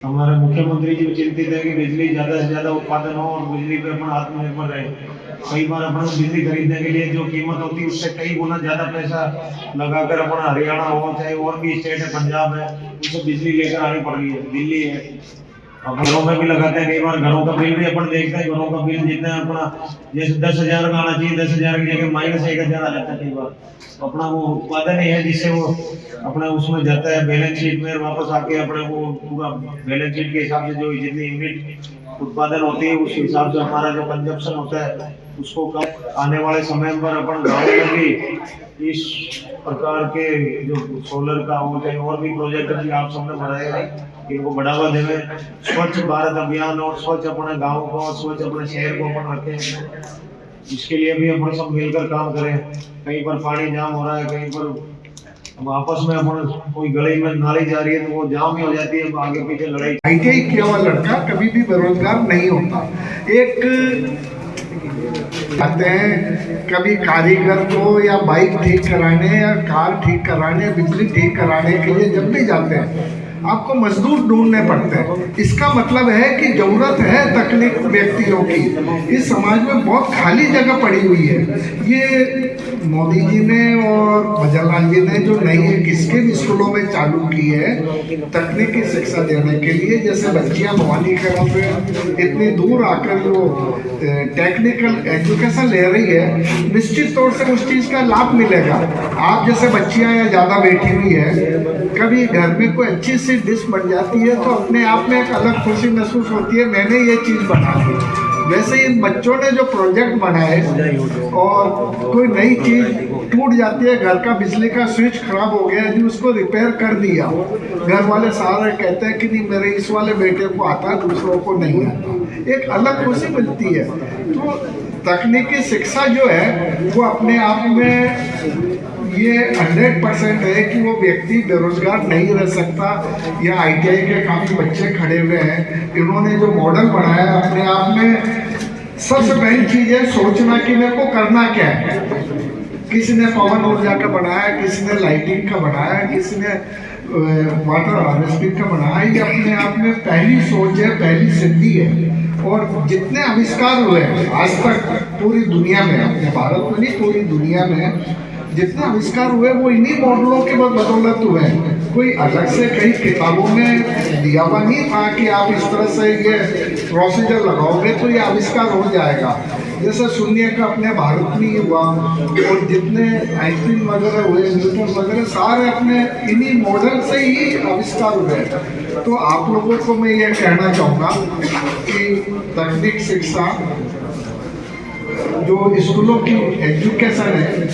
हमारे मुख्यमंत्री जी चिंतित है कि बिजली ज़्यादा से ज़्यादा उत्पादन हो और बिजली पे अपन आत्मनिर्भर रहे। कई बार अपन को बिजली खरीदने के लिए जो कीमत होती है उससे कई गुना ज़्यादा पैसा लगाकर अपन हरियाणा हो चाहे और भी स्टेट है, पंजाब है, उनसे बिजली लेकर आनी पड़ रही है। दिल्ली है, अब घरों में भी लगाते हैं। कई बार घरों का बिल भी अपन देखते हैं, घरों का बिल जितना अपना जैसे 10,000 का आना चाहिए 10,000 की जगह -1,000 आ जाता है। कई बार अपना वो उत्पादन ही है जिससे वो अपने उसमें जाता है बैलेंस शीट में, वापस आके अपने वो पूरा बैलेंस शीट के हिसाब से जो जितनी यूनिट उत्पादन होती है उस हिसाब से हमारा जो कंजप्शन होता है उसको कम आने वाले समय पर अपन गाँव में भी इस प्रकार के जो सोलर का हो चाहे और भी प्रोजेक्ट भी आप सबने बनाए हैं इनको बढ़ावा देवे। स्वच्छ भारत अभियान और स्वच्छ अपने गाँव को और स्वच्छ अपने शहर को अपन रखें, इसके लिए भी अपन सब मिलकर काम करें। कहीं पर पानी जाम हो रहा है, कहीं पर अब आपस में अपन कोई गली में नाली जा रही है तो वो जाम ही हो जाती है, आगे पीछे लड़ाई। आईटीआई किया हुआ लड़का कभी भी बेरोजगार नहीं होता। एक आते हैं कभी कारीगर को या बाइक ठीक कराने या कार ठीक कराने या बिजली ठीक कराने के लिए जब भी जाते हैं आपको मजदूर ढूंढने पड़ते हैं। इसका मतलब है कि जरूरत है तकनीक व्यक्तियों की। इस समाज में बहुत खाली जगह पड़ी हुई है। ये मोदी जी ने और भजनलाल जी ने जो नई किसके भी स्कूलों में चालू की है तकनीकी शिक्षा देने के लिए, जैसे बच्चियां भवानी में इतनी दूर आकर जो टेक्निकल एजुकेशन ले रही है, निश्चित तौर से उस चीज़ का लाभ मिलेगा। आप जैसे बच्चियां या ज़्यादा बैठी हुई है, कभी घर में कोई अच्छी सी डिश बन जाती है तो अपने आप में एक अलग खुशी महसूस होती है, मैंने ये चीज़ बना दी। वैसे इन बच्चों ने जो प्रोजेक्ट बनाए और कोई नई चीज़ टूट जाती है, घर का बिजली का स्विच खराब हो गया जी, उसको रिपेयर कर दिया, घर वाले सारे कहते हैं कि नहीं मेरे इस वाले बेटे को आता है दूसरों को नहीं आता, एक अलग खुशी मिलती है। तो तकनीकी शिक्षा जो है वो अपने आप में ये 100% है कि वो व्यक्ति बेरोजगार नहीं रह सकता। या आईटीआई के काफ़ी बच्चे खड़े हुए हैं, इन्होंने जो मॉडल बनाया अपने आप में सबसे पहली चीज़ है सोचना कि मेरे को करना क्या है। किसी ने पवन ऊर्जा का बनाया, किसी ने लाइटिंग का बनाया, किसी ने वाटर हार्वेस्टिंग का बनाया। ये अपने आप में पहली सोच है, पहली सिद्धि है। और जितने आविष्कार हुए आज तक पूरी दुनिया में, अपने भारत में नहीं पूरी दुनिया में जितने आविष्कार हुए वो इन्हीं मॉडलों के बदौलत हुए हैं। कोई अलग से कई किताबों में दिया हुआ नहीं था कि आप इस तरह से ये प्रोसीजर लगाओगे तो ये आविष्कार हो जाएगा। जैसे शून्य का अपने भारत में ही हुआ और जितने आइंस्टीन वगैरह हुए, न्यूटन वगैरह सारे अपने इन्हीं मॉडल से ही आविष्कार हुए। तो आप लोगों को मैं ये कहना चाहूँगा कि तकनीक शिक्षा जो स्कूलों की एजुकेशन है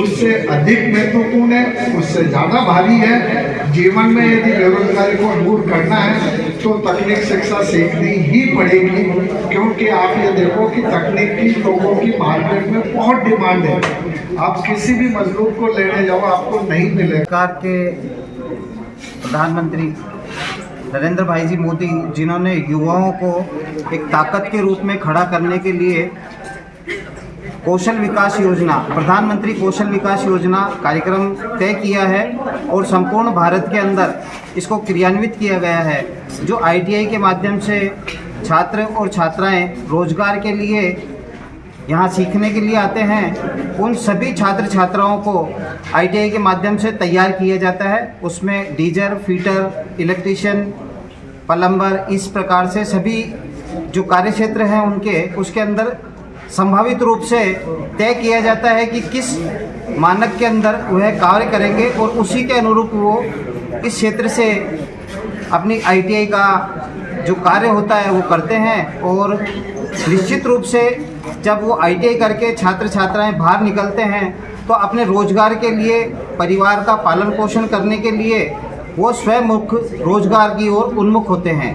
उससे अधिक महत्वपूर्ण है, उससे ज़्यादा भारी है। जीवन में यदि बेरोजगारी को दूर करना है तो तकनीक शिक्षा सीखनी ही पड़ेगी, क्योंकि आप ये देखो कि तकनीकी लोगों की मार्केट में बहुत डिमांड है। आप किसी भी मजदूर को लेने जाओ आपको नहीं मिलेगा। सरकार के प्रधानमंत्री नरेंद्र भाई जी मोदी, जिन्होंने युवाओं को एक ताकत के रूप में खड़ा करने के लिए कौशल विकास योजना, प्रधानमंत्री कौशल विकास योजना कार्यक्रम तय किया है और संपूर्ण भारत के अंदर इसको क्रियान्वित किया गया है। जो आईटीआई के माध्यम से छात्र और छात्राएं रोजगार के लिए यहाँ सीखने के लिए आते हैं, उन सभी छात्र छात्राओं को आईटीआई के माध्यम से तैयार किया जाता है। उसमें डीजर, फीटर, इलेक्ट्रीशियन, प्लम्बर, इस प्रकार से सभी जो कार्य क्षेत्र हैं उनके उसके अंदर संभावित रूप से तय किया जाता है कि किस मानक के अंदर वह कार्य करेंगे और उसी के अनुरूप वो इस क्षेत्र से अपनी आईटीआई का जो कार्य होता है वो करते हैं। और निश्चित रूप से जब वो आईटीआई करके छात्र छात्राएं बाहर निकलते हैं तो अपने रोजगार के लिए, परिवार का पालन पोषण करने के लिए वो स्वयं मुख्य रोजगार की ओर उन्मुख होते हैं।